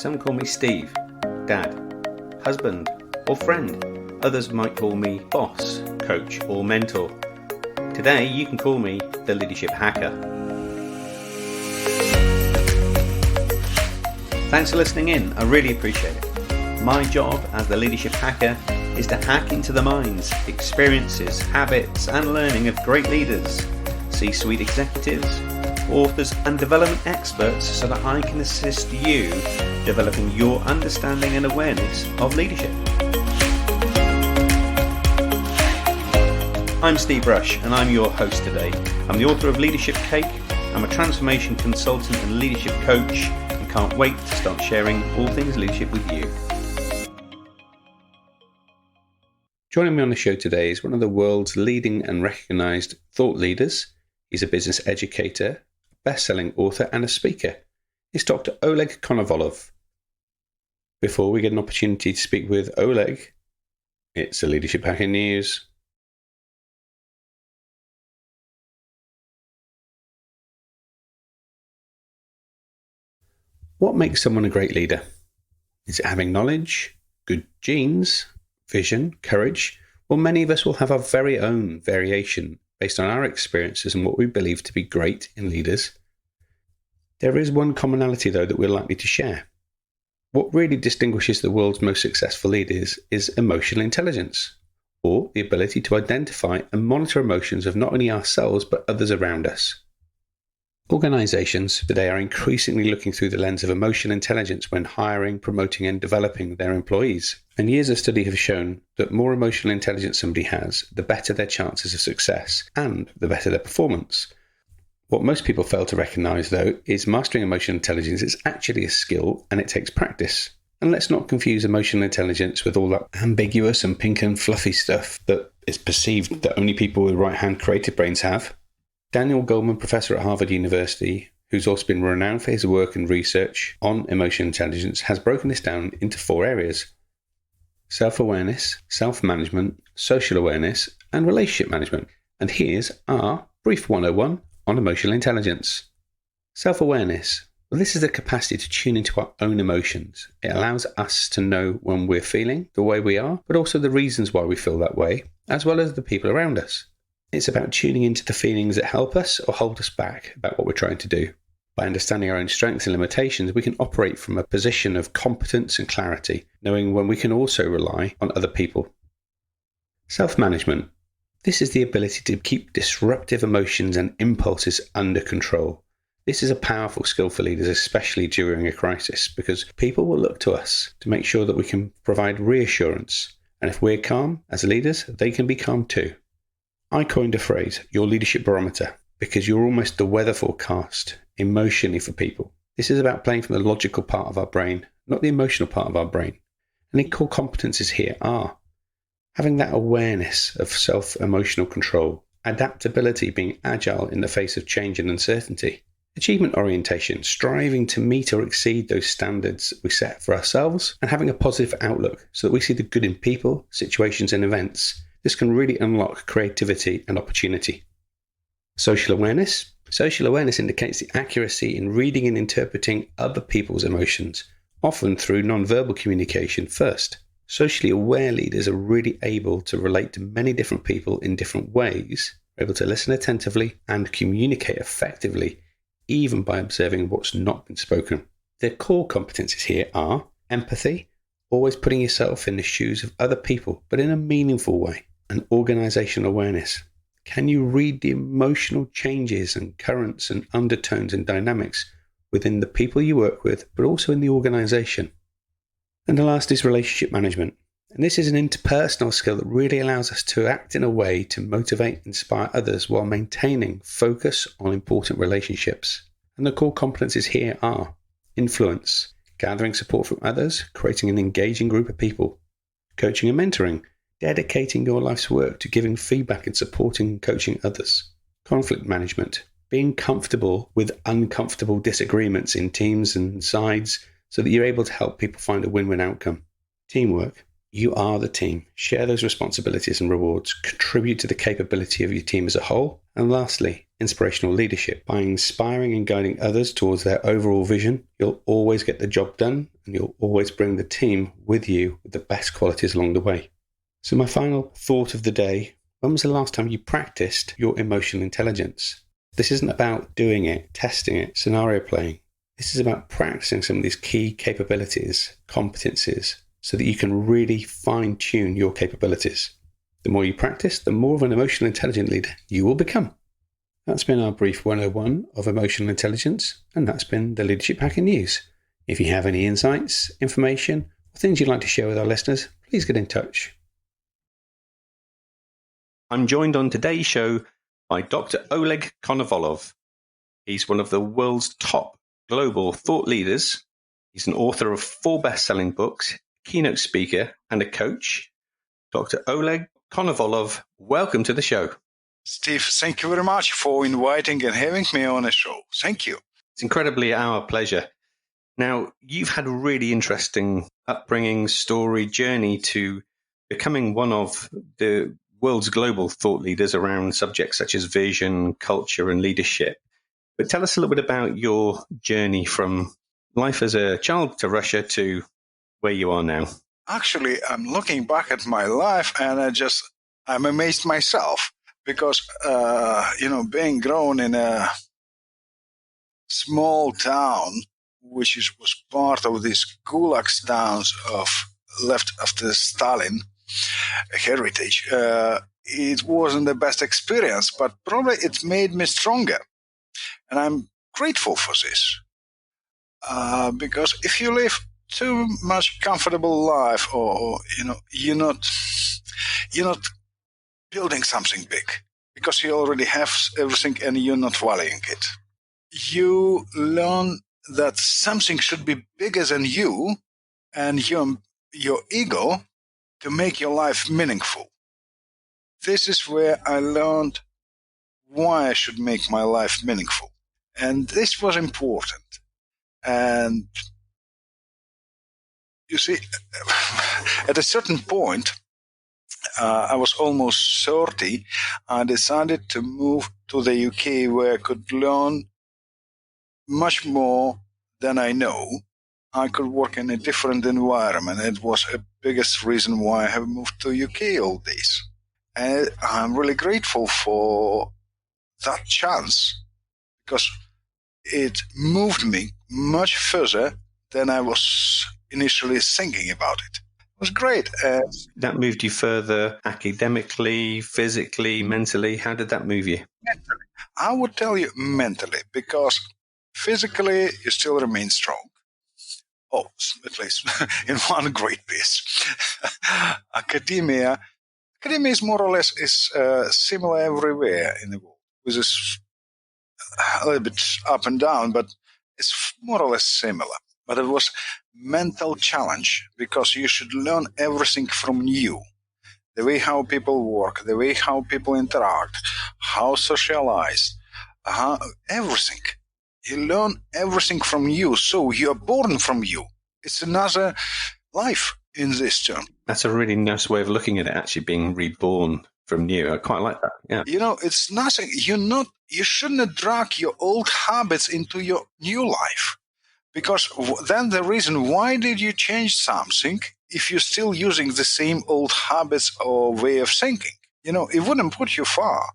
Some call me Steve, Dad, husband, or friend. Others might call me boss, coach, or mentor. Today you can call me the Leadership Hacker. Thanks for listening in, I really appreciate it. My job as the Leadership Hacker is to hack into the minds, experiences, habits and learning of great leaders, C-suite executives, authors and development experts so that I can assist you developing your understanding and awareness of leadership. I'm Steve Rush and I'm your host today. I'm the author of Leadership Cake, I'm a transformation consultant and leadership coach and can't wait to start sharing all things leadership with you. Joining me on the show today is one of the world's leading and recognised thought leaders. He's a business educator, best-selling author and a speaker. It's Dr Oleg Konovalov. Before we get an opportunity to speak with Oleg, it's the Leadership Hacker News. What makes someone a great leader? Is it having knowledge, good genes, vision, courage? Well, many of us will have our very own variation based on our experiences and what we believe to be great in leaders. There is one commonality, though, that we're likely to share. What really distinguishes the world's most successful leaders is emotional intelligence, or the ability to identify and monitor emotions of not only ourselves but others around us. Organisations today are increasingly looking through the lens of emotional intelligence when hiring, promoting and developing their employees. And years of study have shown that more emotional intelligence somebody has, the better their chances of success and the better their performance. What most people fail to recognise, though, is mastering emotional intelligence is actually a skill and it takes practice. And let's not confuse emotional intelligence with all that ambiguous and pink and fluffy stuff that is perceived that only people with right-hand creative brains have. Daniel Goleman, professor at Harvard University, who's also been renowned for his work and research on emotional intelligence, has broken this down into 4 areas: self-awareness, self-management, social awareness, and relationship management. And here's our brief 101 on emotional intelligence. Self-awareness. Well, this is the capacity to tune into our own emotions. It allows us to know when we're feeling the way we are, but also the reasons why we feel that way, as well as the people around us. It's about tuning into the feelings that help us or hold us back about what we're trying to do. By understanding our own strengths and limitations, we can operate from a position of competence and clarity, knowing when we can also rely on other people. Self-management. This is the ability to keep disruptive emotions and impulses under control. This is a powerful skill for leaders, especially during a crisis, because people will look to us to make sure that we can provide reassurance. And if we're calm as leaders, they can be calm too. I coined a phrase, your leadership barometer, because you're almost the weather forecast emotionally for people. This is about playing from the logical part of our brain, not the emotional part of our brain. And the core competencies here are having that awareness of self-emotional control, adaptability, being agile in the face of change and uncertainty, achievement orientation, striving to meet or exceed those standards we set for ourselves, and having a positive outlook so that we see the good in people, situations and events. This can really unlock creativity and opportunity. Social awareness. Social awareness indicates the accuracy in reading and interpreting other people's emotions, often through non-verbal communication first. Socially aware leaders are really able to relate to many different people in different ways, able to listen attentively and communicate effectively, even by observing what's not been spoken. Their core competencies here are empathy, always putting yourself in the shoes of other people, but in a meaningful way. And organizational awareness. Can you read the emotional changes and currents and undertones and dynamics within the people you work with, but also in the organization? And the last is relationship management. And this is an interpersonal skill that really allows us to act in a way to motivate, inspire others while maintaining focus on important relationships. And the core competencies here are influence, gathering support from others, creating an engaging group of people, coaching and mentoring, dedicating your life's work to giving feedback and supporting and coaching others. Conflict management, being comfortable with uncomfortable disagreements in teams and sides so that you're able to help people find a win-win outcome. Teamwork, you are the team. Share those responsibilities and rewards. Contribute to the capability of your team as a whole. And lastly, inspirational leadership. By inspiring and guiding others towards their overall vision, you'll always get the job done and you'll always bring the team with you with the best qualities along the way. So my final thought of the day: when was the last time you practiced your emotional intelligence? This isn't about doing it, testing it, scenario playing. This is about practicing some of these key capabilities, competencies, so that you can really fine-tune your capabilities. The more you practice, the more of an emotional intelligent leader you will become. That's been our brief 101 of emotional intelligence, and that's been the Leadership Hacker News. If you have any insights, information, or things you'd like to share with our listeners, please get in touch. I'm joined on today's show by Dr. Oleg Konovalov. He's one of the world's top global thought leaders. He's an author of 4 best-selling books, keynote speaker, and a coach. Dr. Oleg Konovalov, welcome to the show. Steve, thank you very much for inviting and having me on the show. Thank you. It's incredibly our pleasure. Now, you've had a really interesting upbringing, story, journey to becoming one of the world's global thought leaders around subjects such as vision, culture, and leadership. But tell us a little bit about your journey from life as a child to Russia to where you are now. Actually, I'm looking back at my life and I'm amazed myself because, being grown in a small town, which was part of these gulag towns left after Stalin heritage, it wasn't the best experience, but probably it made me stronger. And I'm grateful for this. Because if you live too much comfortable life or you're not building something big because you already have everything and you're not valuing it. You learn that something should be bigger than you and your ego to make your life meaningful. This is where I learned why I should make my life meaningful. And this was important. And you see, at a certain point, I was almost 30. I decided to move to the UK where I could learn much more than I know. I could work in a different environment. It was the biggest reason why I have moved to UK all these. And I'm really grateful for that chance because it moved me much further than I was initially thinking about it. It was great. That moved you further academically, physically, mentally? How did that move you? Mentally. I would tell you mentally, because physically you still remain strong. Oh, at least in one great piece. Academia is more or less similar everywhere in the world. With this a little bit up and down, but it's more or less similar. But it was mental challenge because you should learn everything from you. The way how people work, the way how people interact, how socialize, everything. You learn everything from you. So you are born from you. It's another life in this term. That's a really nice way of looking at it, actually, being reborn from you. I quite like that. Yeah. It's nothing. You shouldn't drag your old habits into your new life. Because then the reason, why did you change something if you're still using the same old habits or way of thinking? It wouldn't put you far.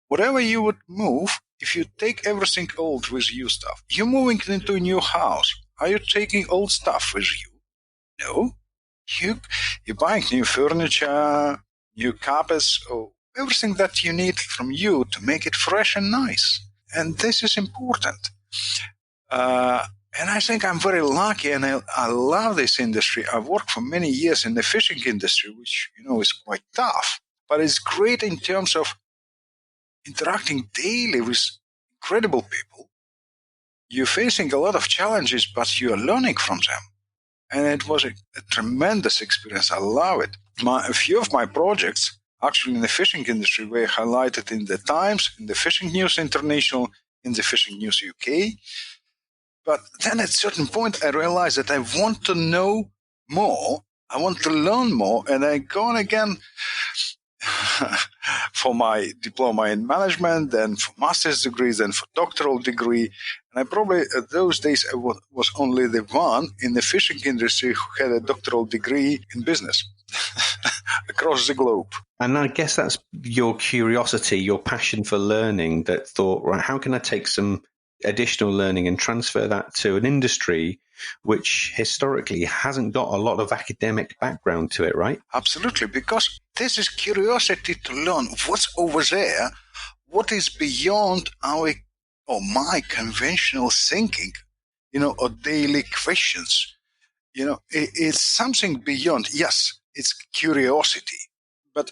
Whatever you would move, if you take everything old with you stuff, you're moving into a new house. Are you taking old stuff with you? No. You're buying new furniture, new carpets, or everything that you need from you to make it fresh and nice. And this is important. And I think I'm very lucky, and I love this industry. I've worked for many years in the fishing industry, which, is quite tough. But it's great in terms of interacting daily with incredible people. You're facing a lot of challenges, but you're learning from them. And it was a tremendous experience. I love it. A few of my projects, actually in the fishing industry, were highlighted in the Times, in the Fishing News International, in the Fishing News UK. But then at a certain point, I realized that I want to know more. I want to learn more. And I go on again for my diploma in management, then for master's degrees, then for doctoral degree. And I probably, at those days, I was only the one in the fishing industry who had a doctoral degree in business across the globe. And I guess that's your curiosity, your passion for learning that thought, right, how can I take some additional learning and transfer that to an industry which historically hasn't got a lot of academic background to it, right? Absolutely, because this is curiosity to learn what's over there, what is beyond our or my conventional thinking, or daily questions. It's something beyond. Yes, it's curiosity. But,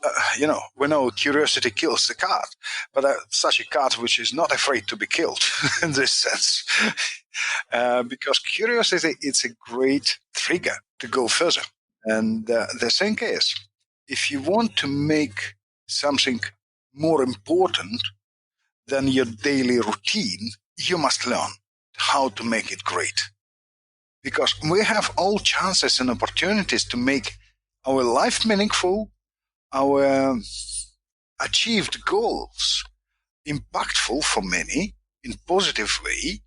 we know curiosity kills the cat, but such a cat which is not afraid to be killed in this sense. Because curiosity, it's a great trigger to go further. And the thing is, if you want to make something more important than your daily routine, you must learn how to make it great. Because we have all chances and opportunities to make our life meaningful, our achieved goals impactful for many in positive way,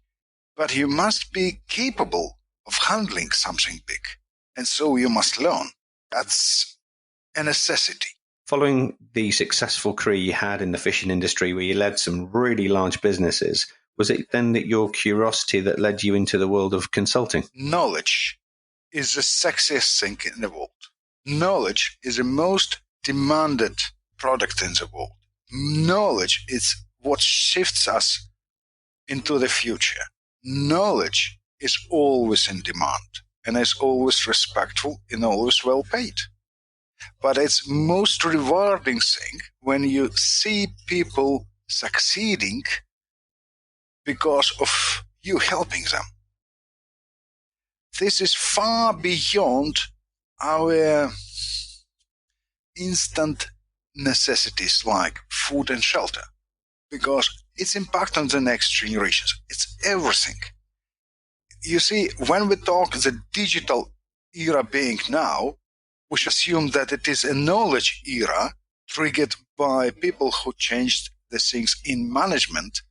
but you must be capable of handling something big. And so you must learn. That's a necessity. Following the successful career you had in the fishing industry where you led some really large businesses, was it then that your curiosity that led you into the world of consulting? Knowledge is the sexiest thing in the world. Knowledge is the most demanded product in the world. Knowledge is what shifts us into the future. Knowledge is always in demand and is always respectful and always well paid. But it's most rewarding thing when you see people succeeding because of you helping them. This is far beyond our instant necessities like food and shelter, because its impact on the next generations, it's everything. You see, when we talk the digital era being now, we should assume that it is a knowledge era triggered by people who changed the things in management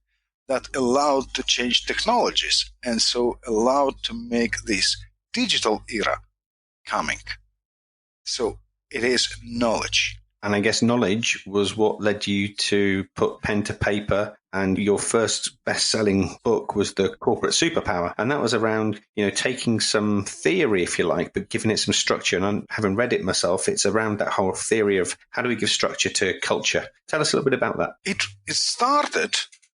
that allowed to change technologies and so allowed to make this digital era coming. So it is knowledge. And I guess knowledge was what led you to put pen to paper, and your first best-selling book was The Corporate Superpower. And that was around, taking some theory, if you like, but giving it some structure. And having read it myself, it's around that whole theory of how do we give structure to culture. Tell us a little bit about that. It started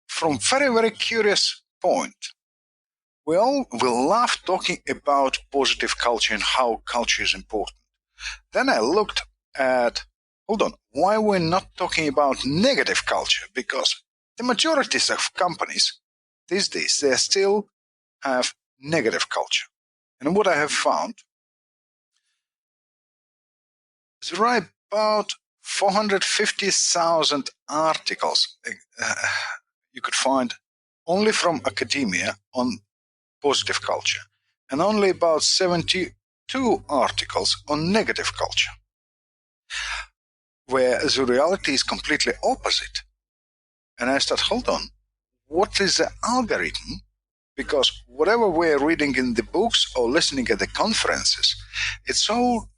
from very, very curious point. We love talking about positive culture and how culture is important. Then I looked at, why we're not talking about negative culture? Because the majority of companies these days, they still have negative culture. And what I have found, there are about 450,000 articles you could find only from academia on positive culture, and only about 72 articles on negative culture, where the reality is completely opposite. And I thought, what is the algorithm? Because whatever we're reading in the books or listening at the conferences, it's all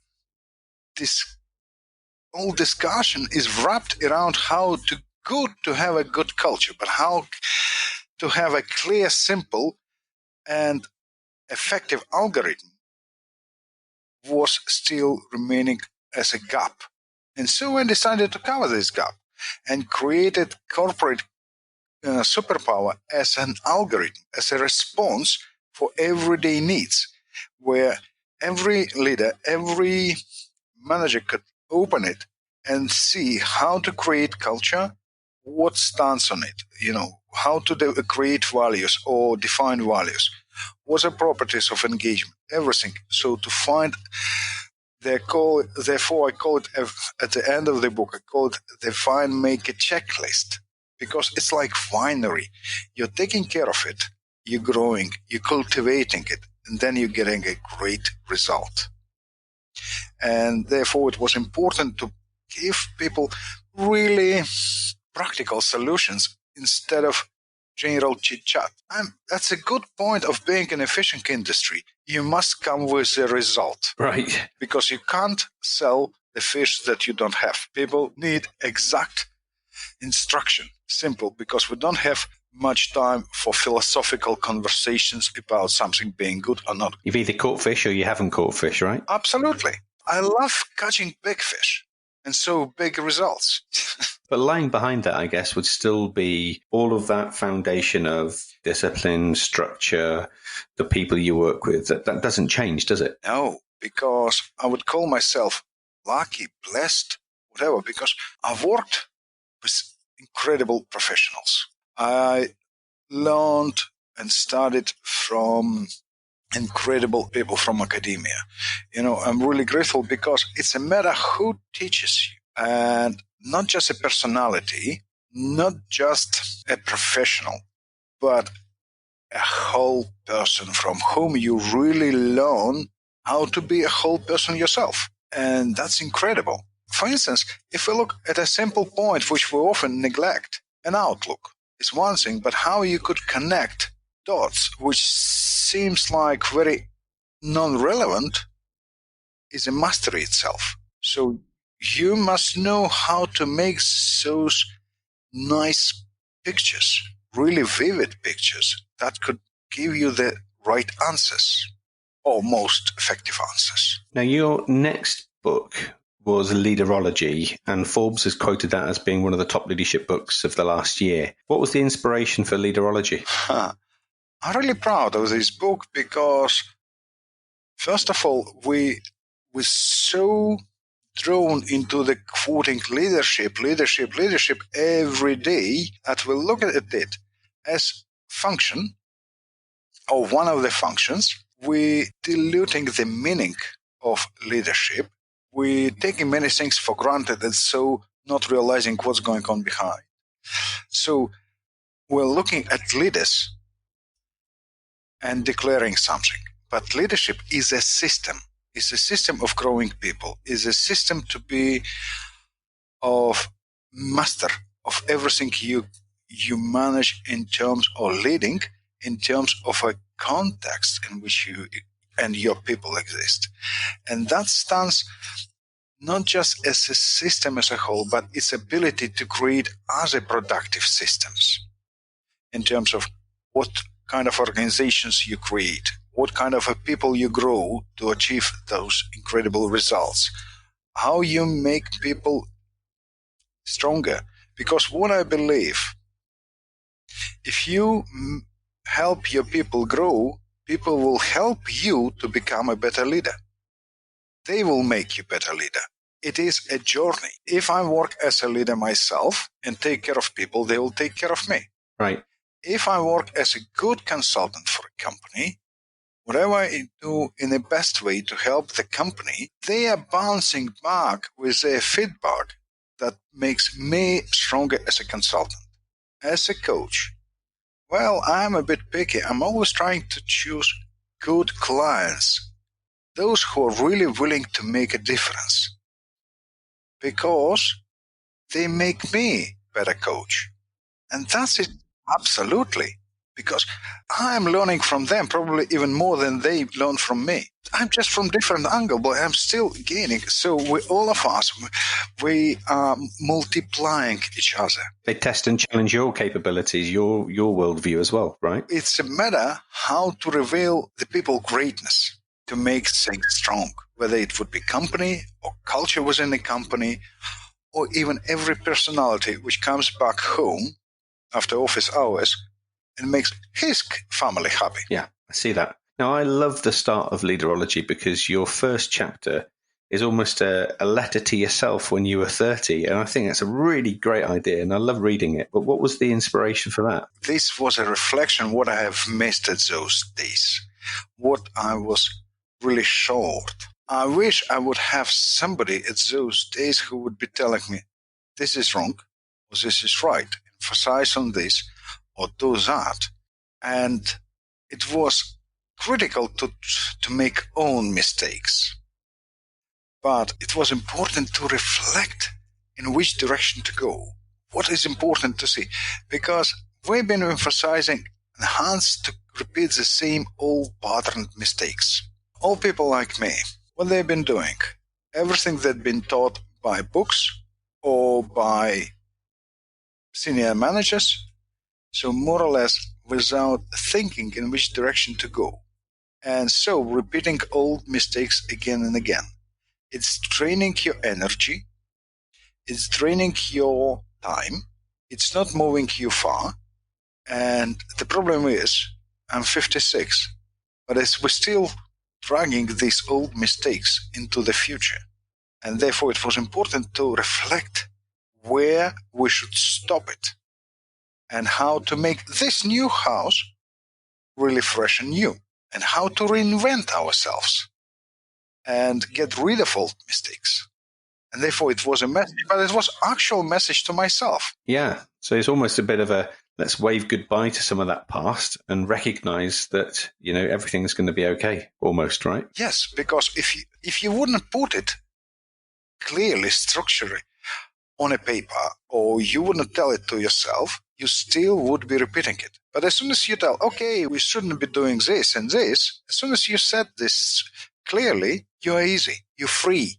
discussion is wrapped around how to have a good culture, but how to have a clear, simple, and effective algorithm was still remaining as a gap. And so I decided to cover this gap and created corporate superpower as an algorithm, as a response for everyday needs, where every leader, every manager could open it and see how to create culture, what stands on it, how to create values or define values, what are properties of engagement, everything. So to find, therefore I call it, at the end of the book, I call it define, make a checklist, because it's like winery. You're taking care of it, you're growing, you're cultivating it, and then you're getting a great result. And therefore it was important to give people really practical solutions instead of general chit-chat. That's a good point of being an efficient industry. You must come with a result. Right. Because you can't sell the fish that you don't have. People need exact instruction. Simple, because we don't have much time for philosophical conversations about something being good or not. You've either caught fish or you haven't caught fish, right? Absolutely. I love catching big fish and so big results. But lying behind that, I guess, would still be all of that foundation of discipline, structure, the people you work with. That doesn't change, does it? No, because I would call myself lucky, blessed, whatever, because I've worked with incredible professionals. I learned and studied from incredible people from academia. I'm really grateful because it's a matter who teaches you, and not just a personality, not just a professional, but a whole person from whom you really learn how to be a whole person yourself. And that's incredible. For instance, if we look at a simple point which we often neglect, an outlook is one thing, but how you could connect dots, which seems like very non-relevant, is a mastery itself. So you must know how to make those nice pictures, really vivid pictures that could give you the right answers or most effective answers. Now, your next book was Leaderology, and Forbes has quoted that as being one of the top leadership books of the last year. What was the inspiration for Leaderology? I'm really proud of this book because, first of all, we were so drawn into the quoting leadership every day that we look at it as function or one of the functions. We're diluting the meaning of leadership. We're taking many things for granted and so not realizing what's going on behind. So we're looking at leaders and declaring something. But leadership is a system. It's a system of growing people. It's a system to be of master of everything you manage in terms of leading, in terms of a context in which you and your people exist. And that stands not just as a system as a whole, but its ability to create other productive systems in terms of what kind of organizations you create, what kind of a people you grow to achieve those incredible results, how you make people stronger. Because what I believe, if you help your people grow, people will help you to become a better leader. They will make you a better leader. It is a journey. If I work as a leader myself and take care of people, they will take care of me. Right. If I work as a good consultant for a company, whatever I do in the best way to help the company, they are bouncing back with their feedback that makes me stronger as a consultant. As a coach, well, I'm a bit picky. I'm always trying to choose good clients, those who are really willing to make a difference, because they make me a better coach. And that's it, absolutely, because I'm learning from them probably even more than they learn from me. I'm just from different angle, but I'm still gaining. So all of us, we are multiplying each other. They test and challenge your capabilities, your worldview as well, right? It's a matter how to reveal the people greatness to make things strong, whether it would be company or culture within the company, or even every personality which comes back home after office hours and makes his family happy. Yeah, I see that. Now, I love the start of Leaderology because your first chapter is almost a letter to yourself when you were 30. And I think that's a really great idea. And I love reading it. But what was the inspiration for that? This was a reflection what I have missed at those days, what I was really short. I wish I would have somebody at those days who would be telling me, this is wrong, or this is right. Emphasize on this, or do that. And it was critical to make own mistakes. But it was important to reflect in which direction to go. What is important to see? Because we've been emphasizing Hans to repeat the same old patterned mistakes. All people like me, what they've been doing, everything they've been taught by books or by senior managers, so more or less without thinking in which direction to go. And so repeating old mistakes again and again. It's draining your energy, it's draining your time, it's not moving you far. And the problem is, I'm 56, but we're still dragging these old mistakes into the future. And therefore it was important to reflect where we should stop it and how to make this new house really fresh and new, and how to reinvent ourselves and get rid of old mistakes. And therefore it was a message, but it was actual message to myself. Yeah. So it's almost a bit of a, let's wave goodbye to some of that past and recognize that, everything's going to be okay, almost, right? Yes, because if you wouldn't put it clearly, structurally on a paper, or you wouldn't tell it to yourself, you still would be repeating it. But as soon as you tell, okay, we shouldn't be doing this and this, as soon as you said this clearly, you're easy, you're free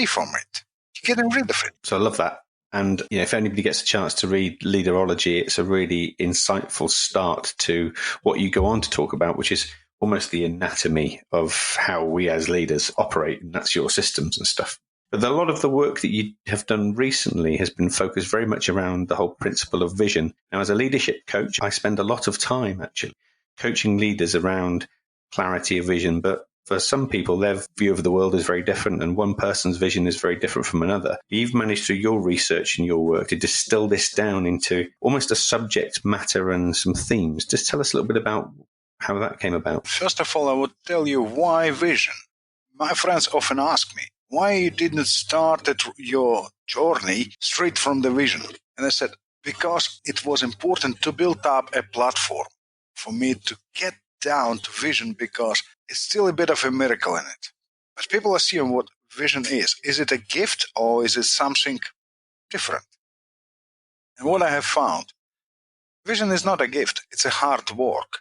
from it. You're getting rid of it. So I love that. And if anybody gets a chance to read Leaderology, it's a really insightful start to what you go on to talk about, which is almost the anatomy of how we as leaders operate, and that's your systems and stuff. But a lot of the work that you have done recently has been focused very much around the whole principle of vision. Now, as a leadership coach, I spend a lot of time actually coaching leaders around clarity of vision, but for some people, their view of the world is very different, and one person's vision is very different from another. You've managed through your research and your work to distill this down into almost a subject matter and some themes. Just tell us a little bit about how that came about. First of all, I would tell you why vision. My friends often ask me, why you didn't start your journey straight from the vision? And I said, because it was important to build up a platform for me to get down to vision, because it's still a bit of a miracle in it. But people assume what vision is. Is it a gift or is it something different? And what I have found, vision is not a gift, it's a hard work.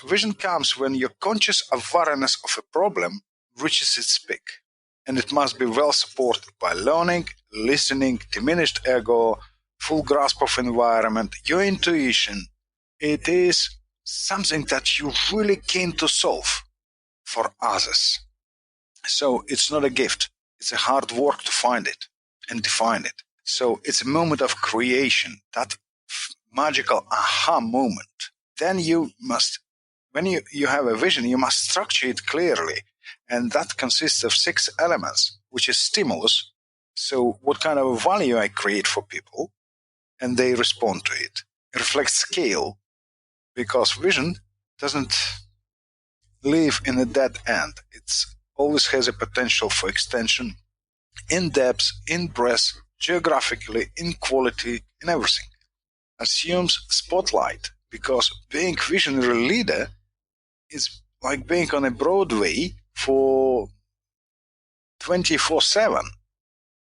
Vision comes when your conscious awareness of a problem reaches its peak. And it must be well supported by learning, listening, diminished ego, full grasp of environment, your intuition. It is something that you really came to solve for others. So it's not a gift. It's a hard work to find it and define it. So it's a moment of creation, that magical aha moment. Then you must, when you have a vision, you must structure it clearly. And that consists of 6 elements, which is stimulus. So what kind of value I create for people, and they respond to it. It reflects scale, because vision doesn't live in a dead end. It always has a potential for extension in depth, in breadth, geographically, in quality, in everything. Assumes spotlight, because being visionary leader is like being on a Broadway for 24/7.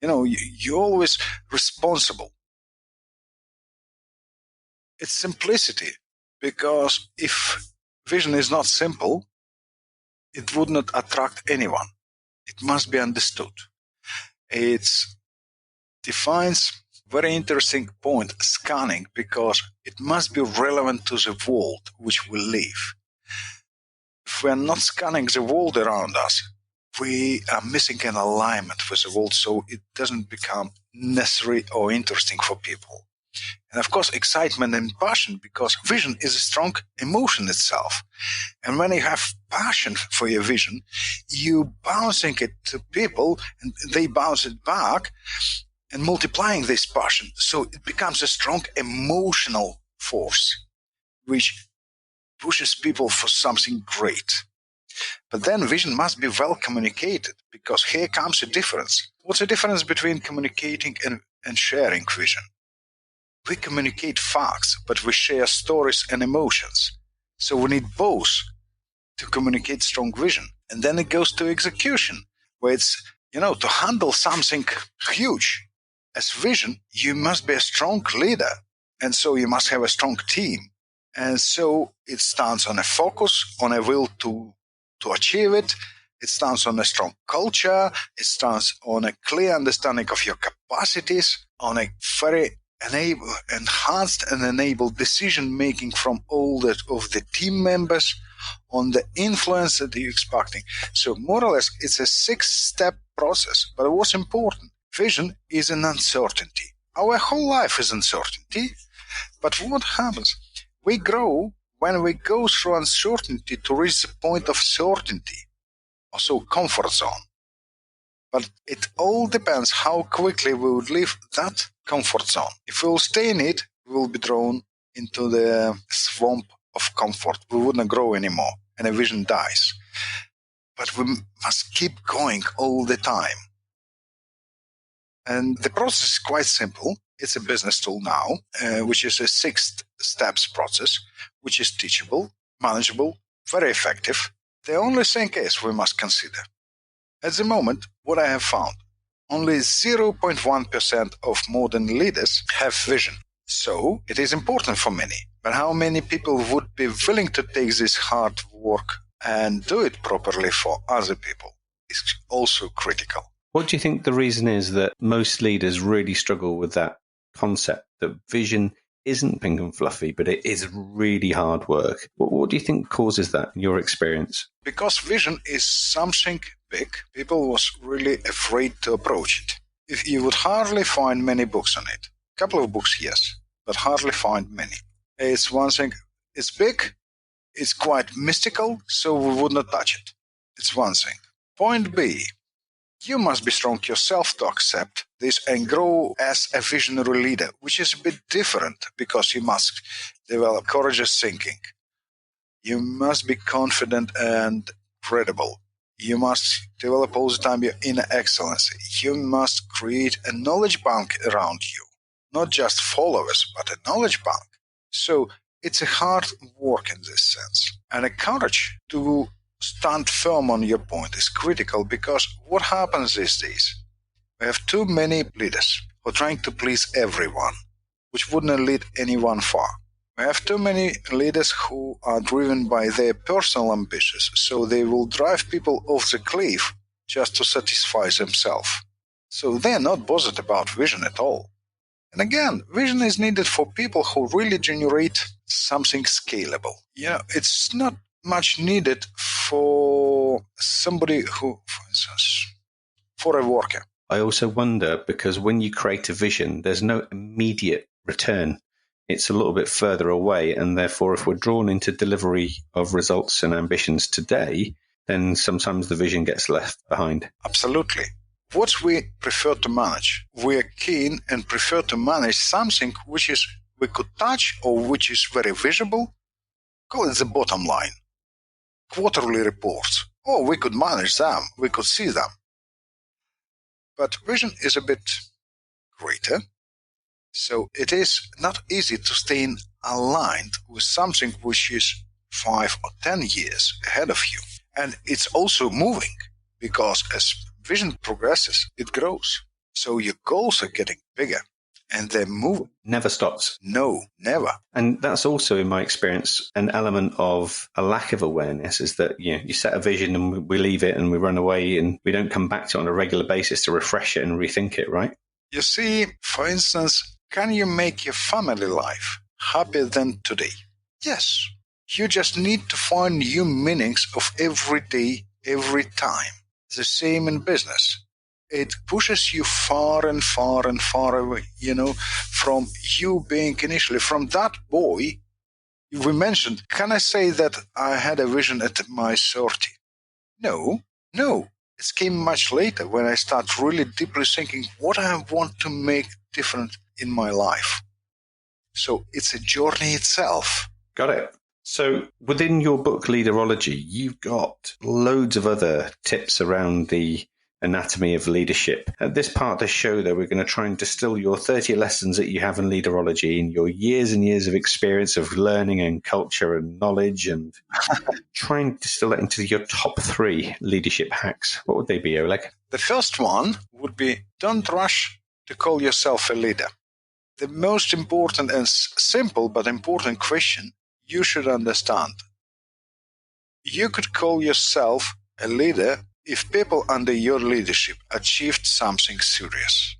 You're always responsible. It's simplicity, because if vision is not simple, it would not attract anyone. It must be understood. It defines very interesting point, scanning, because it must be relevant to the world which we live. If we are not scanning the world around us, we are missing an alignment with the world, so it doesn't become necessary or interesting for people. And of course, excitement and passion, because vision is a strong emotion itself. And when you have passion for your vision, you bouncing it to people and they bounce it back and multiplying this passion. So it becomes a strong emotional force, which pushes people for something great. But then vision must be well communicated, because here comes a difference. What's the difference between communicating and sharing vision? We communicate facts, but we share stories and emotions. So we need both to communicate strong vision. And then it goes to execution, where it's, to handle something huge. as vision, you must be a strong leader. And so you must have a strong team. And so it stands on a focus, on a will to achieve it. It stands on a strong culture. It stands on a clear understanding of your capacities, on a very enhanced and enabled decision-making from all of the team members, on the influence that you're expecting. So more or less, it's a 6-step process. But what's important, vision is an uncertainty. Our whole life is uncertainty. But what happens? We grow when we go through uncertainty to reach the point of certainty, also comfort zone. But it all depends how quickly we would leave that comfort zone. If we will stay in it, we will be drawn into the swamp of comfort. We wouldn't grow anymore, and a vision dies. But we must keep going all the time. And the process is quite simple. It's a business tool now, which is a 6 steps process, which is teachable, manageable, very effective. The only thing is we must consider. At the moment, what I have found, only 0.1% of modern leaders have vision. So it is important for many. But how many people would be willing to take this hard work and do it properly for other people is also critical. What do you think the reason is that most leaders really struggle with that concept, that vision isn't pink and fluffy, but it is really hard work? What do you think causes that in your experience? Because vision is something big, people was really afraid to approach it. If you would hardly find many books on it. A couple of books, yes, but hardly find many. It's one thing, it's big, it's quite mystical, so we would not touch it. It's one thing. Point B, you must be strong yourself to accept this and grow as a visionary leader, which is a bit different because you must develop courageous thinking. You must be confident and credible. You must develop all the time your inner excellence. You must create a knowledge bank around you, not just followers, but a knowledge bank. So it's a hard work in this sense. And a courage to stand firm on your point is critical, because what happens these days? We have too many leaders who are trying to please everyone, which wouldn't lead anyone far. We have too many leaders who are driven by their personal ambitions, so they will drive people off the cliff just to satisfy themselves. So they're not bothered about vision at all. And again, vision is needed for people who really generate something scalable. It's not much needed for somebody who, for instance, for a worker. I also wonder, because when you create a vision, there's no immediate return. It's a little bit further away, and therefore if we're drawn into delivery of results and ambitions today, then sometimes the vision gets left behind. Absolutely. What we prefer to manage, we are keen and prefer to manage something which is we could touch or which is very visible. Call it the bottom line. Quarterly reports. Oh, we could manage them. We could see them. But vision is a bit greater. So it is not easy to stay aligned with something which is 5 or 10 years ahead of you. And it's also moving, because as vision progresses, it grows. So your goals are getting bigger and they're moving. Never stops. No, never. And that's also, in my experience, an element of a lack of awareness, is that you set a vision and we leave it and we run away and we don't come back to it on a regular basis to refresh it and rethink it, right? You see, for instance, can you make your family life happier than today? Yes. You just need to find new meanings of every day, every time. The same in business. It pushes you far and far and far away, from you being initially, from that boy we mentioned. Can I say that I had a vision at my 30? No. It came much later, when I start really deeply thinking what I want to make different in my life. So it's a journey itself. Got it. So within your book, Leaderology, you've got loads of other tips around the anatomy of leadership. At this part of the show, though, we're going to try and distill your 30 lessons that you have in leaderology, in your years and years of experience of learning and culture and knowledge, and try and distill it into your top 3 leadership hacks. What would they be, Oleg? The first one would be, don't rush to call yourself a leader? The most important and simple but important question you should understand. You could call yourself a leader if people under your leadership achieved something serious.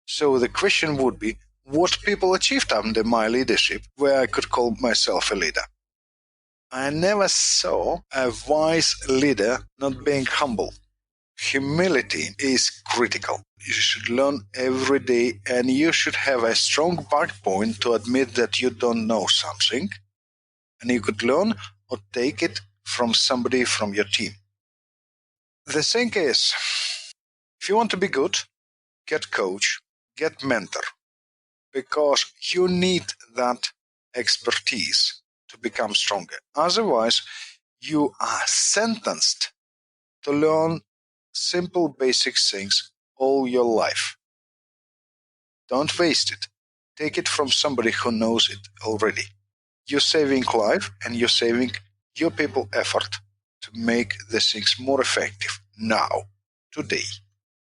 So the question would be, what people achieved under my leadership where I could call myself a leader? I never saw a wise leader not being humble. Humility is critical. You should learn every day, and you should have a strong backbone to admit that you don't know something, and you could learn or take it from somebody from your team. The thing is, if you want to be good, get coach, get mentor, because you need that expertise to become stronger. Otherwise, you are sentenced to learn simple basic things all your life. Don't waste it. Take it from somebody who knows it already. You're saving life, and you're saving your people effort to make the things more effective now, today.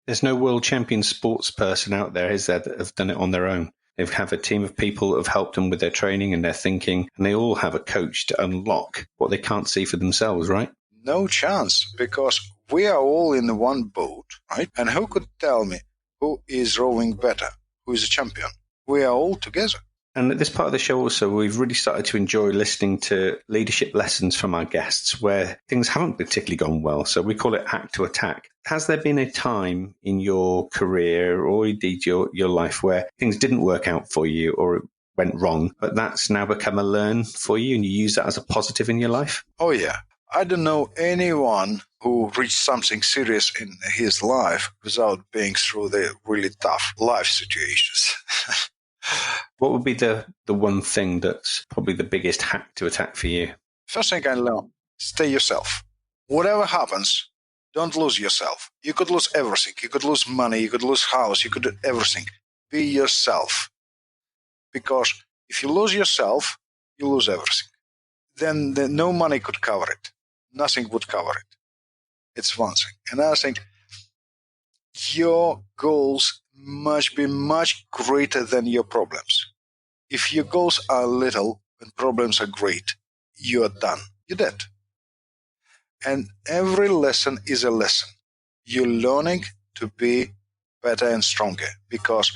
There's no world champion sports person out there, is there, that have done it on their own? They have a team of people that have helped them with their training and their thinking, and they all have a coach to unlock what they can't see for themselves, right? No chance, because we are all in one boat, right? And who could tell me who is rowing better, who is a champion? We are all together. And at this part of the show also, we've really started to enjoy listening to leadership lessons from our guests where things haven't particularly gone well. So we call it hack to attack. Has there been a time in your career or indeed your life where things didn't work out for you or it went wrong, but that's now become a learn for you and you use that as a positive in your life? Oh, yeah. I don't know anyone who reached something serious in his life without being through the really tough life situations. What would be the one thing that's probably the biggest hack to attack for you? First thing I learned, stay yourself. Whatever happens, don't lose yourself. You could lose everything. You could lose money. You could lose house. You could do everything. Be yourself. Because if you lose yourself, you lose everything. Then no money could cover it. Nothing would cover it. It's one thing. Another thing, your goals must be much greater than your problems. If your goals are little and problems are great, you are done. You're dead. And every lesson is a lesson. You're learning to be better and stronger because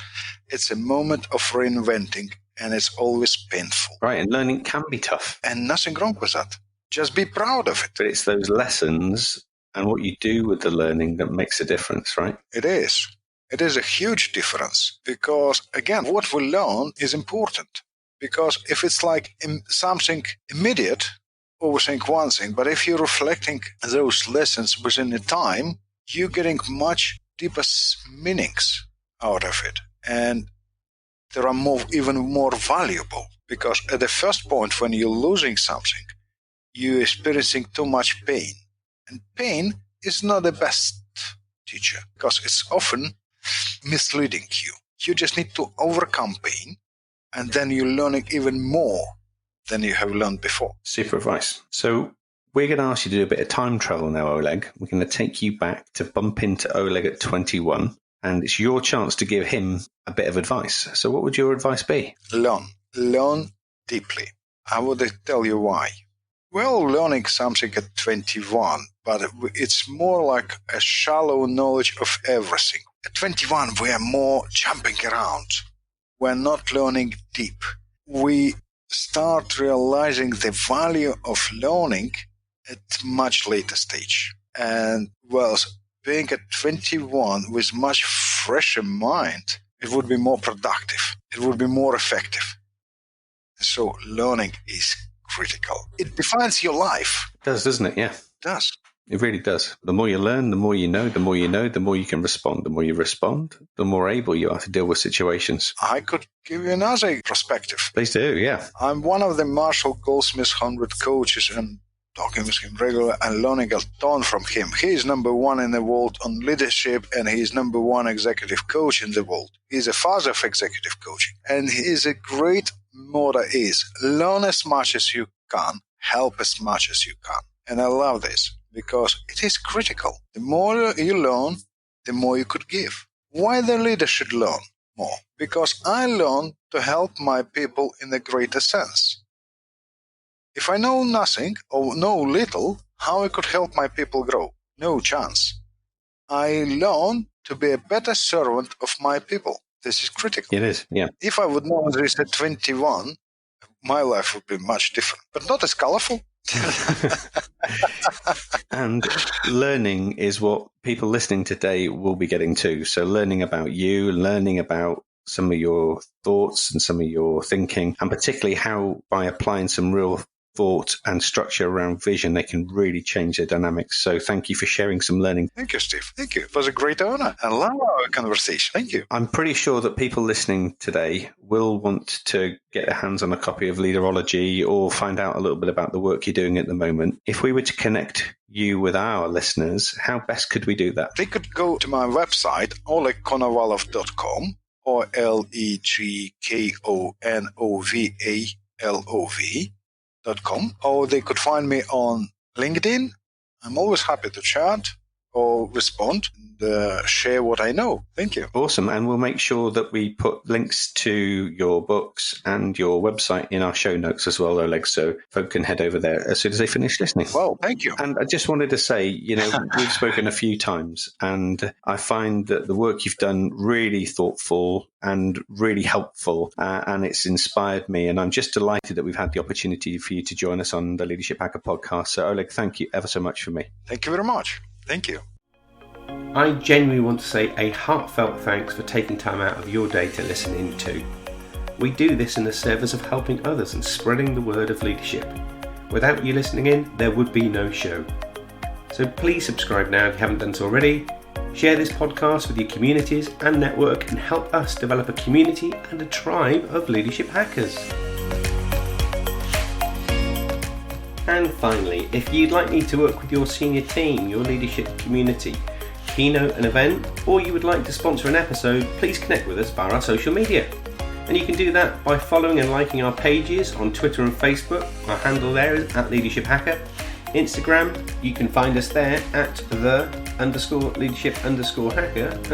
it's a moment of reinventing and it's always painful. Right, and learning can be tough. And nothing wrong with that. Just be proud of it. But it's those lessons and what you do with the learning that makes a difference, right? It is. It is a huge difference because, again, what we learn is important. Because if it's like something immediate, always think one thing. But if you're reflecting those lessons within a time, you're getting much deeper meanings out of it. And there are even more valuable. Because at the first point when you're losing something, you're experiencing too much pain. And pain is not the best teacher because it's often misleading you. You just need to overcome pain, and then you're learning even more than you have learned before. Super advice. So we're going to ask you to do a bit of time travel now, Oleg. We're going to take you back to bump into Oleg at 21, and it's your chance to give him a bit of advice. So what would your advice be? Learn deeply. I would tell you why. We're all learning something at 21, but it's more like a shallow knowledge of everything. At 21, we are more jumping around. We're not learning deep. We start realizing the value of learning at much later stage. And, well, being at 21 with much fresher mind, it would be more productive. It would be more effective. So learning is critical. It defines your life. It does, doesn't it? Yeah. It does. It really does. The more you learn, the more you know, the more you know, the more you can respond. The more you respond, the more able you are to deal with situations. I could give you another perspective. Please do, yeah. I'm one of the Marshall Goldsmith's 100 coaches and talking with him regularly and learning a ton from him. He is number one in the world on leadership and he is number one executive coach in the world. He's a father of executive coaching. And his great motto is learn as much as you can, help as much as you can. And I love this because it is critical. The more you learn, the more you could give. Why the leader should learn more? Because I learn to help my people in a greater sense. If I know nothing or know little, how I could help my people grow? No chance. I learn to be a better servant of my people. This is critical. It is, yeah. If I would know this at 21, my life would be much different, but not as colorful. And learning is what people listening today will be getting to. So learning about you, learning about some of your thoughts and some of your thinking, and particularly how by applying some real thought and structure around vision, they can really change their dynamics. So thank you for sharing some learning. Thank you, Steve. Thank you. It was a great honor. I love our conversation. Thank you. I'm pretty sure that people listening today will want to get their hands on a copy of Leaderology or find out a little bit about the work you're doing at the moment. If we were to connect you with our listeners, how best could we do that? They could go to my website, olegkonovalov.com or LEGKONOVALOV.com, or they could find me on LinkedIn. I'm always happy to chat or respond and share what I know. Thank you. Awesome. And we'll make sure that we put links to your books and your website in our show notes as well, Oleg, so folk can head over there as soon as they finish listening. Well, thank you. And I just wanted to say, we've spoken a few times, and I find that the work you've done really thoughtful and really helpful, and it's inspired me. And I'm just delighted that we've had the opportunity for you to join us on the Leadership Hacker podcast. So, Oleg, thank you ever so much for me. Thank you very much. Thank you. I genuinely want to say a heartfelt thanks for taking time out of your day to listen in too. We do this in the service of helping others and spreading the word of leadership. Without you listening in, there would be no show. So please subscribe now if you haven't done so already. Share this podcast with your communities and network and help us develop a community and a tribe of leadership hackers. And finally, if you'd like me to work with your senior team, your leadership community, keynote an event, or you would like to sponsor an episode, please connect with us via our social media. And you can do that by following and liking our pages on Twitter and Facebook. Our handle there is @LeadershipHacker. Instagram, you can find us there at @the_leadership_hacker. And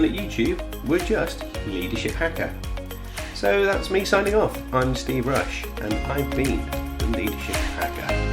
at YouTube, we're just Leadership Hacker. So that's me signing off. I'm Steve Rush, and I've been the Leadership Hacker.